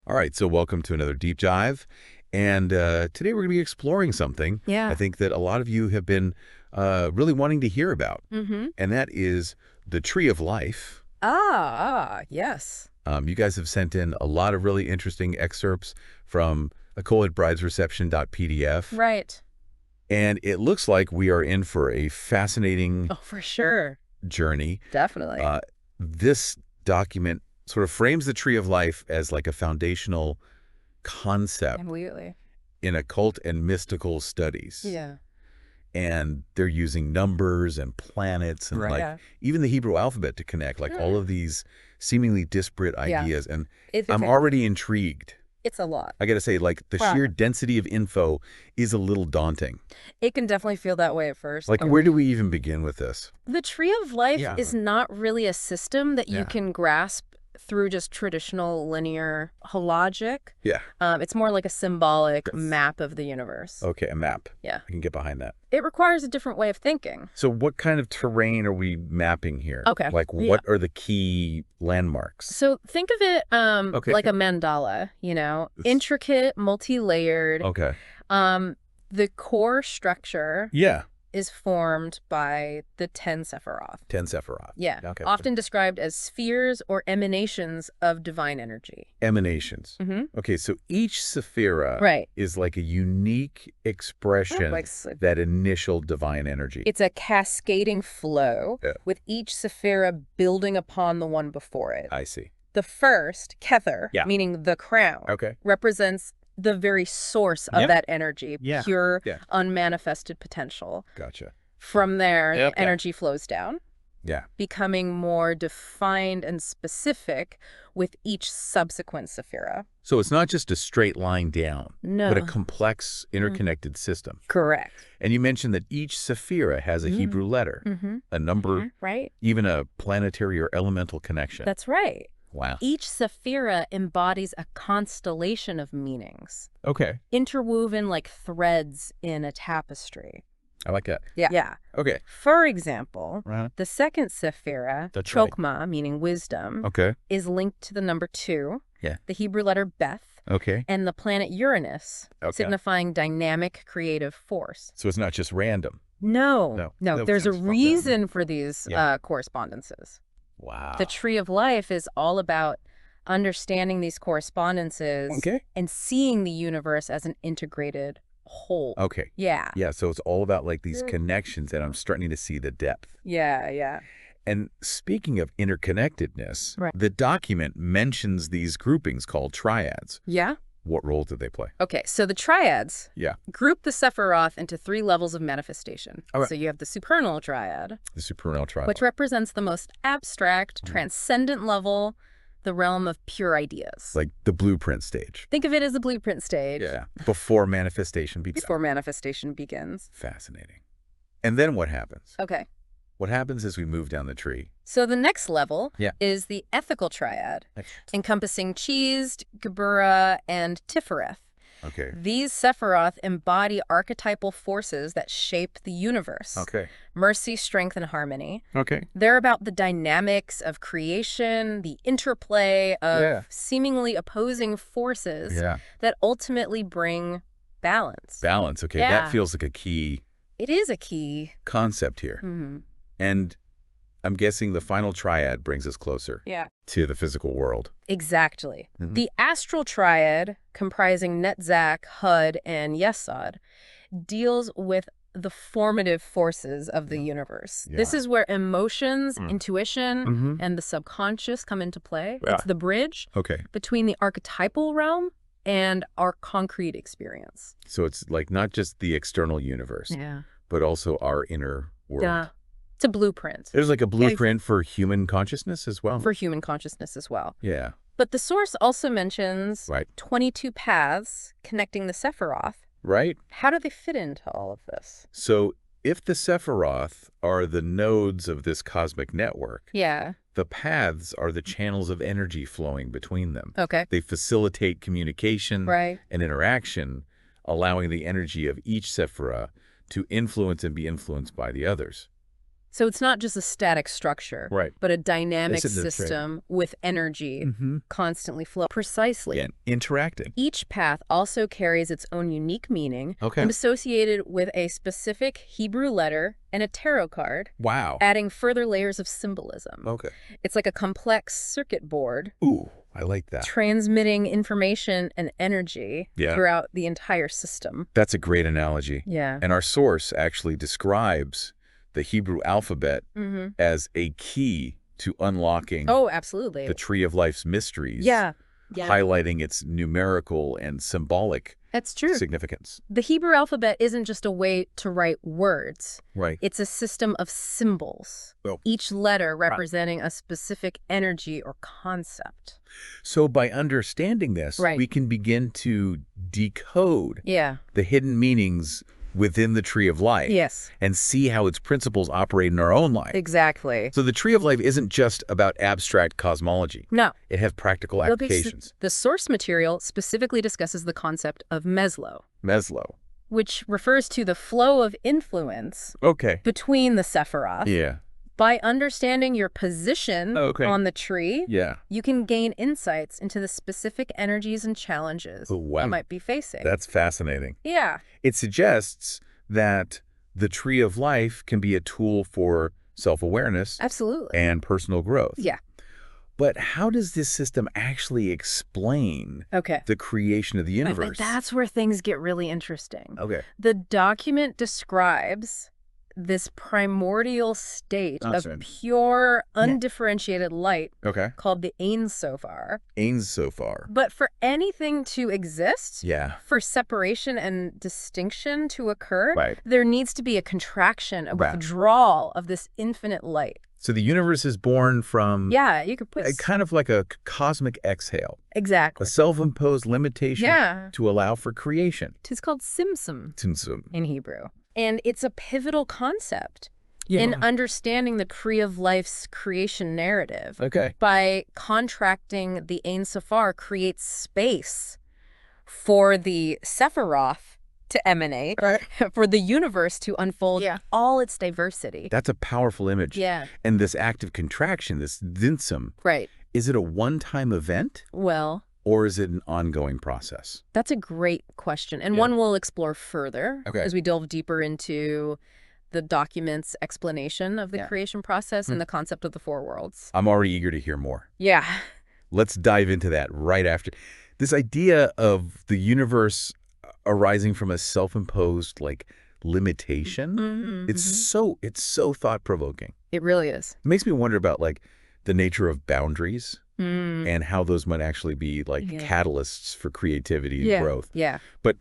All right, so welcome to another deep dive. And today we're going to be exploring something I think that a lot of you have been really wanting to hear about. And that is the tree of life. Yes. You guys have sent in a lot of really interesting excerpts from AchoadBridesReception.pdf. Right. And it looks like we are in for a fascinating Oh, for sure. journey. Definitely. This document sort of frames the tree of life as like a foundational concept Completely. in occult and mystical studies. Yeah. And they're using numbers and planets and even the Hebrew alphabet to connect, like all of these seemingly disparate ideas. And I'm already intrigued. It's a lot. I got to say, like, the sheer density of info is a little daunting. It can definitely feel that way at first. Like, where do we even begin with this? The tree of life is not really a system that you can grasp through just traditional linear logic. Yeah. It's more like a symbolic map of the universe. Okay, a map. Yeah. I can get behind that. It requires a different way of thinking. So what kind of terrain are we mapping here? Okay. Like, what are the key landmarks? So think of it like a mandala, intricate, multi-layered. Okay. The core structure is formed by the 10 Sephiroth. 10 Sephiroth. Yeah. Okay. Often described as spheres or emanations of divine energy. Emanations. Okay, so each Sephira is like a unique expression of that initial divine energy. It's a cascading flow with each Sephira building upon the one before it. I see. The first, Kether, meaning the crown, represents the very source of that energy, pure, unmanifested potential. Gotcha. From there, the energy flows down, becoming more defined and specific with each subsequent Sephira. So it's not just a straight line down, No. but a complex, interconnected system. Correct. And you mentioned that each Sephira has a Hebrew letter, a number, even a planetary or elemental connection. That's right. Wow. Each Sephira embodies a constellation of meanings. Okay. Interwoven like threads in a tapestry. I like that. Yeah. Okay. For example, the second Sephira, Chokmah, meaning wisdom, is linked to the number 2, the Hebrew letter Beth, and the planet Uranus, signifying dynamic creative force. So it's not just random. No. There's a reason for these correspondences. Wow. The tree of life is all about understanding these correspondences and seeing the universe as an integrated whole. Okay. Yeah. Yeah, so it's all about like these connections, and I'm starting to see the depth. Yeah. And speaking of interconnectedness, the document mentions these groupings called triads. Yeah. What role do they play? Okay, so the triads group the Sephiroth into 3 levels of manifestation. So you have the supernal triad. The supernal triad. Which represents the most abstract, transcendent level, the realm of pure ideas. Like the blueprint stage. Think of it as the blueprint stage. Yeah, before manifestation begins. Before manifestation begins. Fascinating. And then what happens? Okay. What happens as we move down the tree? So the next level is the ethical triad, encompassing Chizd, Geburah, and Tifereth. Okay. These Sephiroth embody archetypal forces that shape the universe. Okay. Mercy, strength, and harmony. Okay. They're about the dynamics of creation, the interplay of seemingly opposing forces that ultimately bring balance. Balance. Okay. That feels like a key. It is a key Concept here. And I'm guessing the final triad brings us closer to the physical world. Exactly. The astral triad, comprising Netzach, Hud, and Yesod, deals with the formative forces of the universe. This is where emotions, intuition, and the subconscious come into play. It's the bridge between the archetypal realm and our concrete experience. So it's like not just the external universe, but also our inner world. It's a blueprint. There's like a blueprint for human consciousness as well. For human consciousness as well. Yeah. But the source also mentions 22 paths connecting the Sephiroth. Right. How do they fit into all of this? So if the Sephiroth are the nodes of this cosmic network, the paths are the channels of energy flowing between them. Okay. They facilitate communication and interaction, allowing the energy of each Sephira to influence and be influenced by the others. So it's not just a static structure, Right. but a dynamic system with energy constantly flowing. Precisely. And interacting. Each path also carries its own unique meaning and associated with a specific Hebrew letter and a tarot card. Wow. Adding further layers of symbolism. Okay. It's like a complex circuit board. Ooh, I like that. Transmitting information and energy throughout the entire system. That's a great analogy. Yeah. And our source actually describes the Hebrew alphabet as a key to unlocking absolutely. the Tree of Life's mysteries. Yeah. Highlighting its numerical and symbolic That's true. significance. The Hebrew alphabet isn't just a way to write words. Right. It's a system of symbols, each letter representing a specific energy or concept. So by understanding this, we can begin to decode the hidden meanings within the Tree of Life. Yes. And see how its principles operate in our own life. Exactly. So the Tree of Life isn't just about abstract cosmology. No. It has practical applications. The source material specifically discusses the concept of meslo. Meslo. Which refers to the flow of influence between the Sephiroth. Yeah. By understanding your position on the tree, you can gain insights into the specific energies and challenges you might be facing. That's fascinating. Yeah. It suggests that the Tree of Life can be a tool for self-awareness and personal growth. Yeah. But how does this system actually explain the creation of the universe? That's where things get really interesting. Okay. The document describes this primordial state of pure, undifferentiated light called the Ein Sophar. Ein Sophar. But for anything to exist, for separation and distinction to occur, there needs to be a contraction, a withdrawal of this infinite light. So the universe is born from you could put kind of like a cosmic exhale. Exactly. A self-imposed limitation to allow for creation. It's called Tzimtzum Tzimtzum in Hebrew. And it's a pivotal concept in understanding the Tree of Life's creation narrative. By contracting the Ein Sophar creates space for the Sephiroth to emanate, for the universe to unfold all its diversity. That's a powerful image. Yeah. And this active contraction, this Tzimtzum, is it a one-time event? Well, or is it an ongoing process? That's a great question, and one we'll explore further as we delve deeper into the document's explanation of the creation process and the concept of the four worlds. I'm already eager to hear more. Yeah. Let's dive into that right after. This idea of the universe arising from a self-imposed, limitation, it's so thought-provoking. It really is. It makes me wonder about, the nature of boundaries. And how those might actually be catalysts for creativity and growth. Yeah. But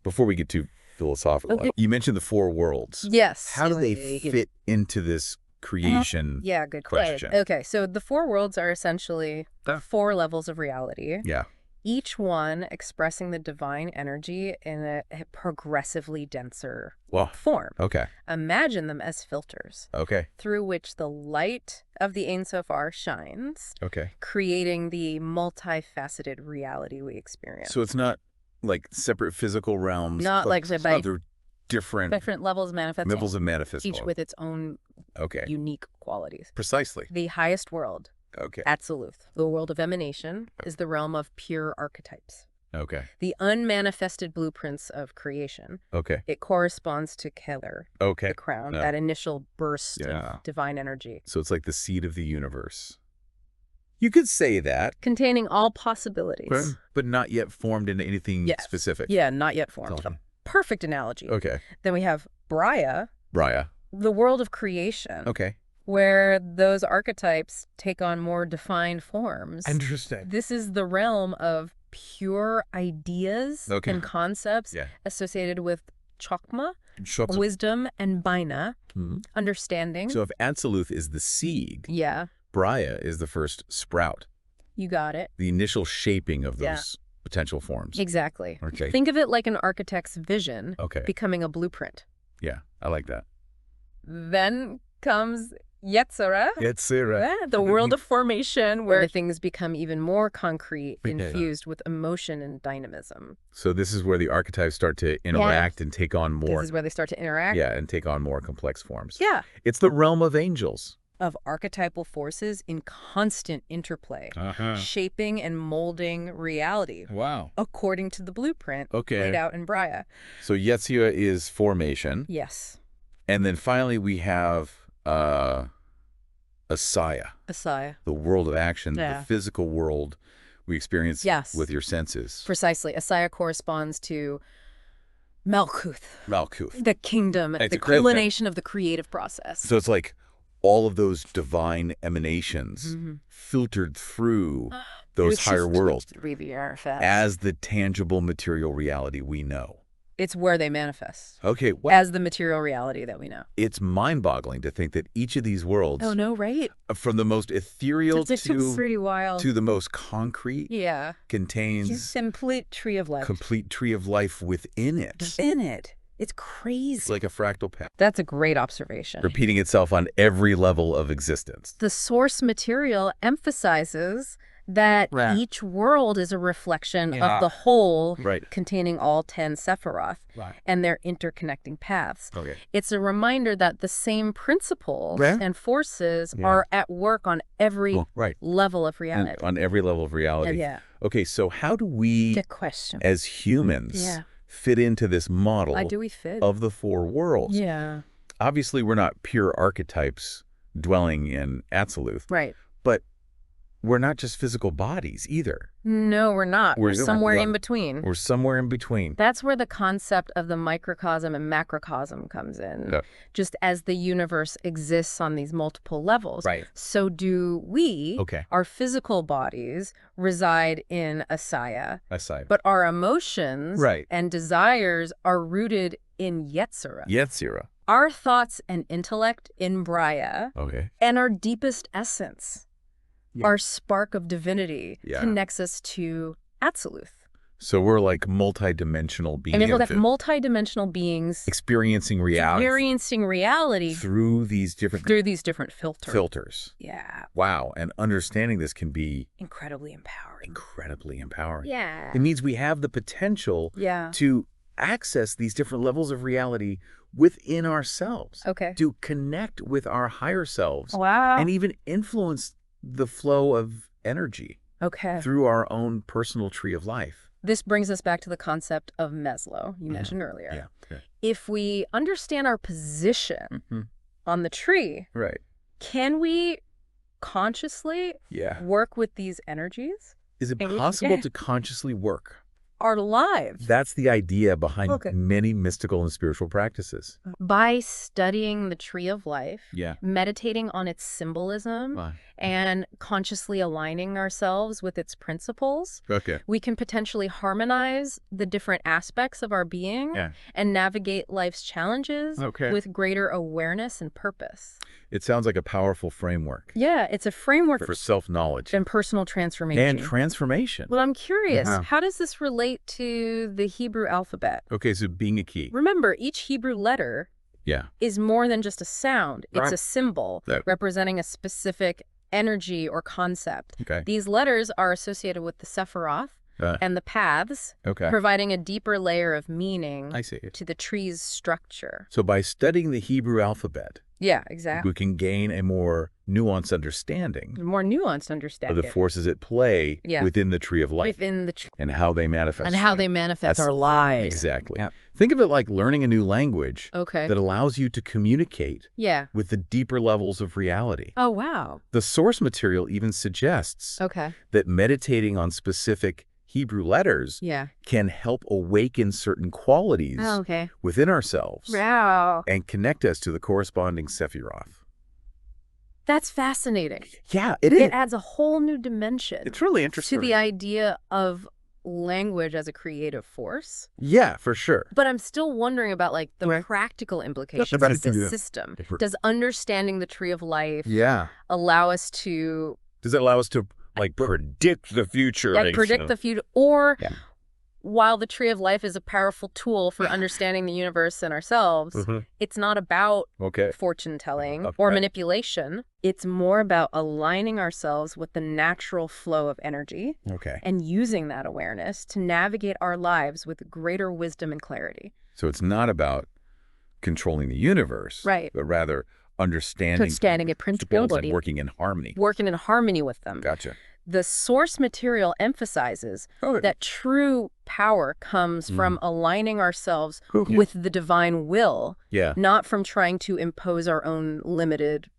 before we get too philosophical, you mentioned the four worlds. Yes. How do they fit into this creation good question? Okay, so the four worlds are essentially 4 levels of reality. Yeah. Each one expressing the divine energy in a progressively denser form. Okay. Imagine them as filters. Okay. Through which the light of the Ein Sophar shines. Okay. Creating the multifaceted reality we experience. So it's not like separate physical realms. Not like other different levels of manifestation. Levels of manifestation. Each with its own unique qualities. Precisely. The highest world. Atziluth, the world of emanation, is the realm of pure archetypes. The unmanifested blueprints of creation. It corresponds to Keter, the crown, that initial burst of divine energy. So it's like the seed of the universe. You could say that. Containing all possibilities. But not yet formed into anything specific. Yeah, not yet formed. A perfect analogy. Then we have Braya. The world of creation. Where those archetypes take on more defined forms. Interesting. This is the realm of pure ideas and concepts associated with chokmah, wisdom, and bina, understanding. So if Atziluth is the seed, Braya is the first sprout. You got it. The initial shaping of those potential forms. Exactly. Think of it like an architect's vision becoming a blueprint. Yeah, I like that. Then comes Yetzirah. Yetzirah. The world of formation where the things become even more concrete, infused with emotion and dynamism. So this is where the archetypes start to interact and take on more. This is where they start to interact. Yeah, and take on more complex forms. Yeah. It's the realm of angels. Of archetypal forces in constant interplay, shaping and molding reality. Wow. According to the blueprint laid out in Braya. So Yetzirah is formation. Yes. And then finally we have Asaya. Asaya. The world of action, the physical world we experience with your senses. Precisely. Asaya corresponds to Malkuth. Malkuth. The kingdom, the culmination of the creative process. So it's like all of those divine emanations filtered through those higher worlds as the tangible material reality we know. It's where they manifest. Okay. As the material reality that we know. It's mind-boggling to think that each of these worlds, right? From the most ethereal pretty wild. to the most concrete, contains a complete tree of life. Complete tree of life within it. It's crazy. It's like a fractal path. That's a great observation. Repeating itself on every level of existence. The source material emphasizes that each world is a reflection of the whole containing all 10 Sephiroth and their interconnecting paths. It's a reminder that the same principles and forces are at work on every level of reality. And on every level of reality. Okay, so how do we, good question, as humans, fit into this model of the four worlds? Obviously, we're not pure archetypes dwelling in Absoluth. But we're not just physical bodies either. No, we're not. We're somewhere in between. We're somewhere in between. That's where the concept of the microcosm and macrocosm comes in. Just as the universe exists on these multiple levels, so do we. Our physical bodies reside in Asaya. But our emotions and desires are rooted in Yetzirah. Our thoughts and intellect in Braya. And our deepest essence. Our spark of divinity connects us to Absoluth. So we're like multi-dimensional beings. And we're like multi-dimensional beings experiencing reality through these different filters. Wow. And understanding this can be incredibly empowering. It means we have the potential to access these different levels of reality within ourselves. To connect with our higher selves. And even influence the flow of energy through our own personal tree of life. This brings us back to the concept of Maslow you mentioned earlier. If we understand our position on the tree, can we consciously work with these energies? Is it possible to consciously work our lives? That's the idea behind many mystical and spiritual practices. By studying the tree of life, meditating on its symbolism, and consciously aligning ourselves with its principles, we can potentially harmonize the different aspects of our being and navigate life's challenges with greater awareness and purpose. It sounds like a powerful framework. It's a framework for self-knowledge. And personal transformation. Well, I'm curious, how does this relate to the Hebrew alphabet? So being a key. Remember, each Hebrew letter is more than just a sound. It's a symbol representing a specific energy or concept. These letters are associated with the Sephiroth and the paths, providing a deeper layer of meaning to the tree's structure. So by studying the Hebrew alphabet, exactly, we can gain a more nuanced understanding. Of the forces at play within the tree of life. And how they manifest. That's our lives. Exactly. Think of it like learning a new language that allows you to communicate with the deeper levels of reality. Oh, wow. The source material even suggests that meditating on specific Hebrew letters can help awaken certain qualities within ourselves and connect us to the corresponding Sephiroth. That's fascinating. It is. It adds a whole new dimension. It's really interesting. To the idea of language as a creative force. For sure. But I'm still wondering about like the practical implications of this system. Does understanding the tree of life allow us to... Does it allow us to like predict the future? Predict the future, or while the Tree of Life is a powerful tool for understanding the universe and ourselves, it's not about fortune-telling or manipulation. It's more about aligning ourselves with the natural flow of energy and using that awareness to navigate our lives with greater wisdom and clarity. So it's not about controlling the universe, but rather understanding its principles and working in harmony. Working in harmony with them. Gotcha. The source material emphasizes that true power comes from aligning ourselves with the divine will, not from trying to impose our own limited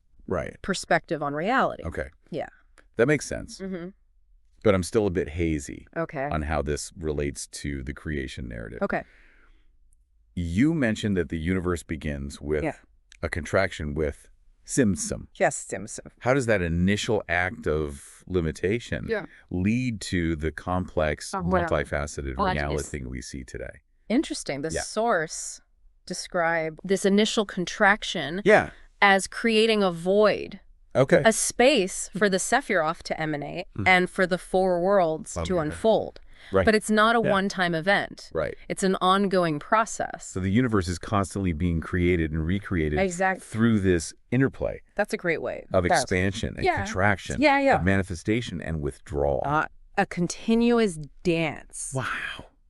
perspective on reality. Yeah. That makes sense. But I'm still a bit hazy on how this relates to the creation narrative. You mentioned that the universe begins with a contraction with Simsum. Yes, Simsum. How does that initial act of limitation lead to the complex, multifaceted reality we see today? Interesting. The source described this initial contraction as creating a void, a space for the Sephiroth to emanate and for the four worlds to unfold. But it's not a one-time event. It's an ongoing process. So the universe is constantly being created and recreated through this interplay. That's a great way. Of expansion and contraction, of manifestation and withdrawal. A continuous dance. Wow.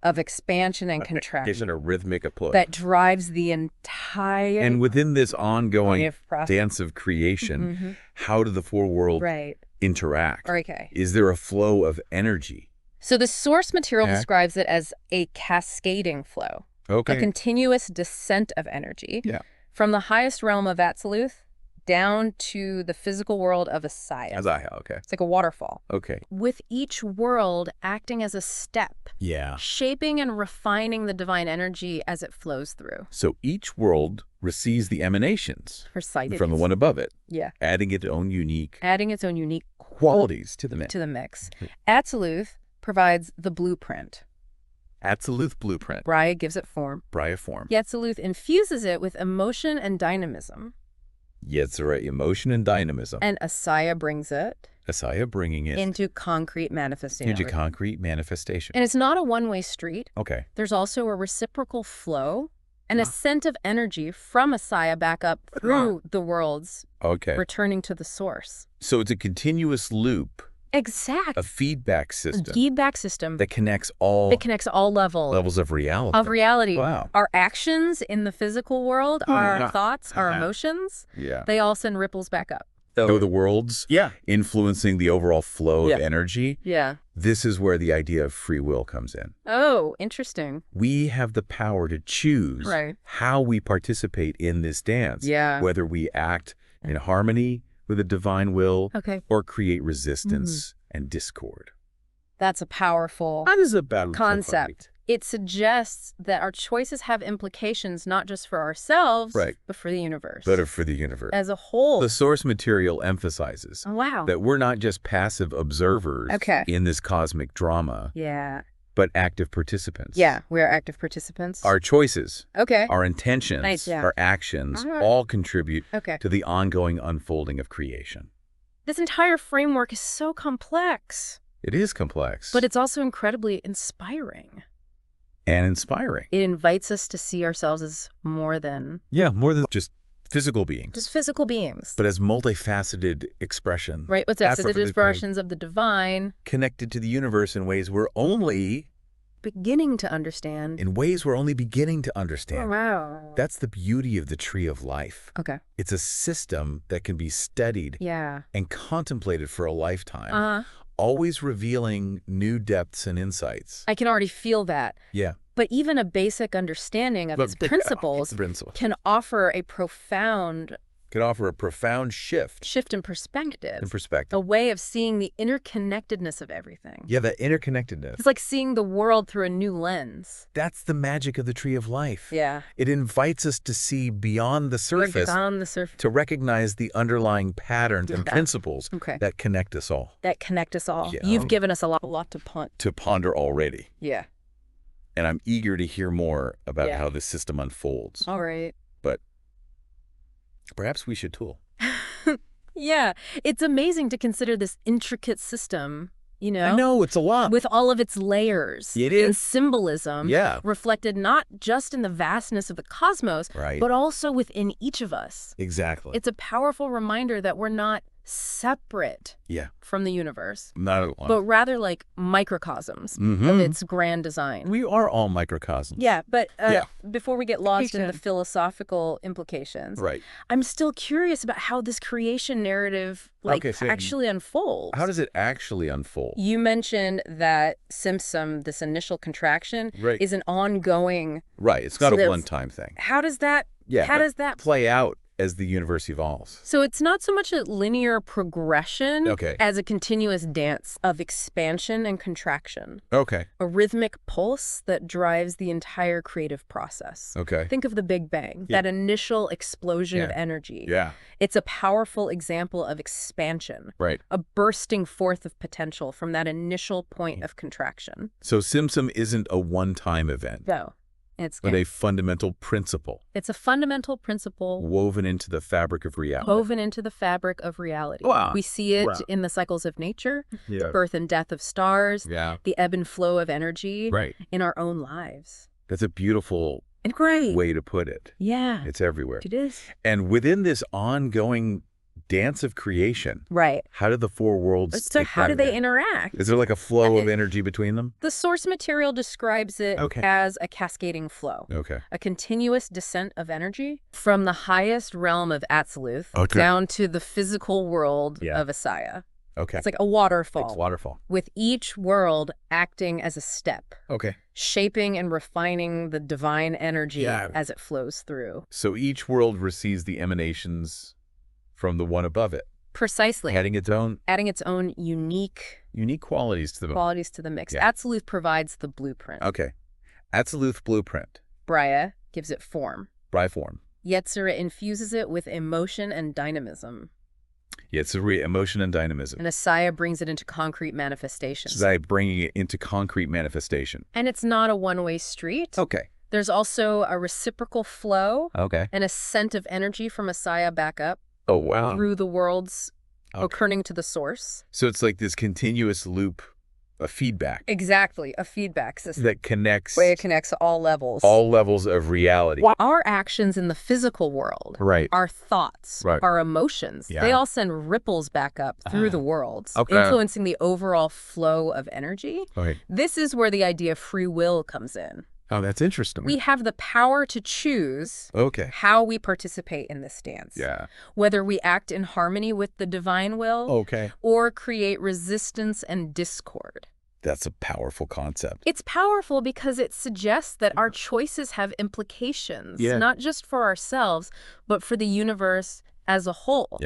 Of expansion and contraction. It's a rhythmic approach. That drives the entire... And within this ongoing dance of creation, how do the four worlds interact? Is there a flow of energy? So the source material describes it as a cascading flow, a continuous descent of energy from the highest realm of Atziluth down to the physical world of Asaya. It's like a waterfall. With each world acting as a step, shaping and refining the divine energy as it flows through. So each world receives the emanations from the one above it, adding its own unique qualities to the mix. Atziluth provides the blueprint. Atziluth blueprint. Braya gives it form. Atziluth infuses it with emotion and dynamism. Emotion and dynamism. And Asaya brings it. Bringing it into concrete manifestation. And it's not a one-way street. There's also a reciprocal flow, an ascent of energy from Asaya back up through the worlds, returning to the source. So it's a continuous loop. A feedback system. That connects all levels of reality. Wow. Our actions in the physical world, our thoughts, our emotions, they all send ripples back up. So the worlds influencing the overall flow of energy. This is where the idea of free will comes in. Oh, interesting. We have the power to choose how we participate in this dance. Whether we act in harmony with the divine will or create resistance and discord. That's a powerful concept. It suggests that our choices have implications not just for ourselves, but for the universe. As a whole. The source material emphasizes that we're not just passive observers in this cosmic drama, but active participants. We are active participants. Our choices, our intentions, our actions all contribute to the ongoing unfolding of creation. This entire framework is so complex. It is complex. But it's also incredibly inspiring. It invites us to see ourselves as more than just physical beings. But as multifaceted expressions. What's that? The expressions of the divine. Connected to the universe in ways we're only... beginning to understand. Wow. That's the beauty of the Tree of Life. It's a system that can be studied and contemplated for a lifetime. Always revealing new depths and insights. I can already feel that. But even a basic understanding of its principles can offer a profound shift in perspective. A way of seeing the interconnectedness of everything. The interconnectedness. It's like seeing the world through a new lens. That's the magic of the Tree of Life. It invites us to see beyond the surface. To recognize the underlying patterns and principles that connect us all. You've given us a lot to ponder already. And I'm eager to hear more about how this system unfolds. All right. But perhaps we should tool. It's amazing to consider this intricate system I know, it's a lot. With all of its layers. It is. And symbolism. Yeah. Reflected not just in the vastness of the cosmos, right. but also within each of us. Exactly. It's a powerful reminder that we're not separate from the universe. Not at all. But rather like microcosms of its grand design. We are all microcosms. Yeah, but before we get lost in the philosophical implications, I'm still curious about how this creation narrative actually unfolds. How does it actually unfold? You mentioned that Simpson, this initial contraction, is an ongoing... Right, it's not a one-time thing. How does that play out as the universe evolves? So it's not so much a linear progression as a continuous dance of expansion and contraction. Okay. A rhythmic pulse that drives the entire creative process. Okay. Think of the Big Bang, that initial explosion of energy. Yeah. It's a powerful example of expansion. Right. A bursting forth of potential from that initial point of contraction. So Simpson isn't a one-time event. No. But a fundamental principle. It's a fundamental principle. Woven into the fabric of reality. Woven into the fabric of reality. Wow. We see it in the cycles of nature, the birth and death of stars, the ebb and flow of energy in our own lives. That's a beautiful way to put it. Yeah. It's everywhere. It is. And within this ongoing dance of creation, how do the four worlds... So how do they interact? Is there like a flow of energy between them? The source material describes it as a cascading flow. A continuous descent of energy from the highest realm of Atziluth down to the physical world of Asaya. It's like a waterfall. It's waterfall. With each world acting as a step. Shaping and refining the divine energy as it flows through. So each world receives the emanations from the one above it. Precisely. Adding its own unique qualities to the mix. Atziluth provides the blueprint. Atziluth blueprint. Braya gives it form. Form. Yetzirah infuses it with emotion and dynamism. Emotion and dynamism. And Asaya brings it into concrete manifestation. Asaya bringing it into concrete manifestation. And it's not a one-way street. There's also a reciprocal flow. And a scent of energy from Asaya back up. Through the worlds occurring to the source. So it's like this continuous loop of feedback. Exactly, a feedback system. That connects... It connects all levels. All levels of reality. Our actions in the physical world, our thoughts, our emotions, they all send ripples back up through the worlds, influencing the overall flow of energy. This is where the idea of free will comes in. Oh, that's interesting. We have the power to choose how we participate in this dance. Whether we act in harmony with the divine will or create resistance and discord. That's a powerful concept. It's powerful because it suggests that our choices have implications, not just for ourselves, but for the universe as a whole.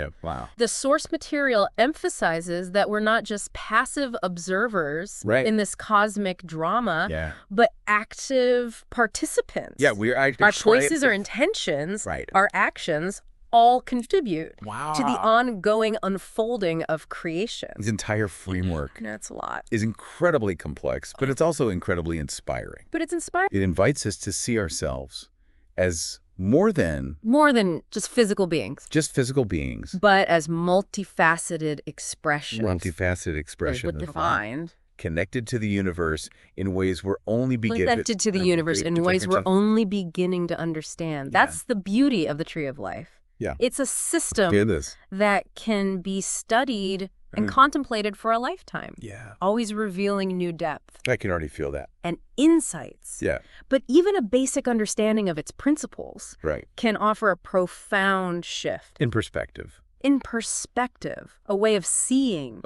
The source material emphasizes that we're not just passive observers in this cosmic drama, but active participants. We're actually... Our choices, our intentions, our actions all contribute to the ongoing unfolding of creation. This entire framework it's a lot. Is incredibly complex, but it's also incredibly inspiring. But it's inspiring. It invites us to see ourselves as... More than just physical beings. But as multifaceted expressions. With defined. Connected to the universe in ways we're only beginning... Connected to the universe in ways we're only beginning to understand. That's the beauty of the Tree of Life. It's a system that can be studied and contemplated for a lifetime. Always revealing new depth. I can already feel that. And insights. But even a basic understanding of its principles can offer a profound shift. In perspective. A way of seeing.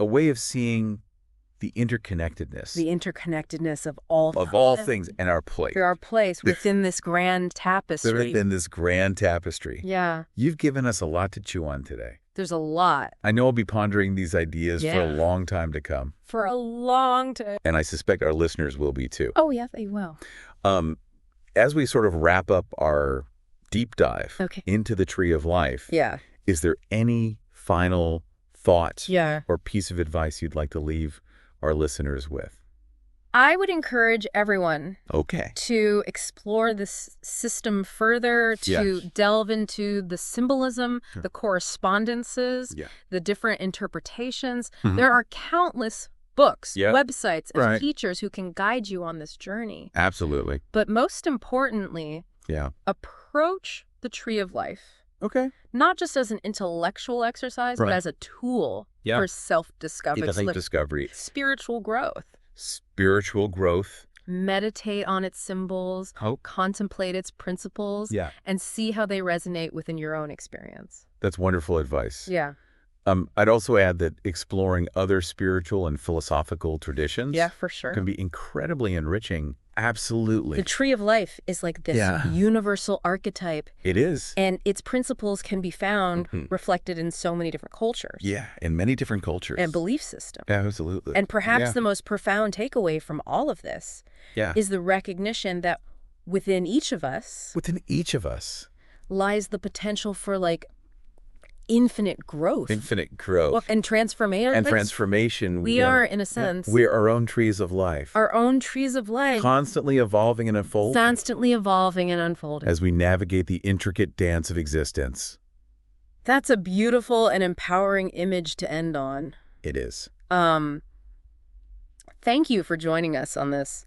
The interconnectedness. The interconnectedness of all things and our place. Our place within this grand tapestry. You've given us a lot to chew on today. There's a lot. I know I'll be pondering these ideas for a long time to come. For a long time. And I suspect our listeners will be too. Oh, yeah, they will. As we sort of wrap up our deep dive into the Tree of Life, is there any final thought or piece of advice you'd like to leave our listeners with? I would encourage everyone to explore this system further, to delve into the symbolism, the correspondences, the different interpretations. There are countless books, Yep. websites, and Right. teachers who can guide you on this journey. Absolutely. But most importantly, approach the Tree of Life. Okay. Not just as an intellectual exercise, but as a tool for self-discovery. Discovery. Spiritual growth. Spiritual growth. Meditate on its symbols, contemplate its principles, and see how they resonate within your own experience. That's wonderful advice. Yeah. I'd also add that exploring other spiritual and philosophical traditions for sure. can be incredibly enriching. Absolutely. The Tree of Life is like this universal archetype. It is. And its principles can be found reflected in so many different cultures. Yeah, in many different cultures. And belief systems. Absolutely. And perhaps the most profound takeaway from all of this is the recognition that within each of us lies the potential for infinite growth. Well, and transformation. And transformation. We are, in a sense. We're our own trees of life. Our own trees of life. Constantly evolving and unfolding. Constantly evolving and unfolding. As we navigate the intricate dance of existence. That's a beautiful and empowering image to end on. It is. Thank you for joining us on this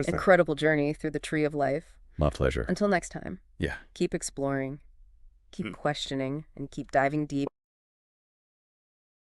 incredible journey through the Tree of Life. My pleasure. Until next time. Yeah. Keep exploring. Keep questioning and keep diving deep.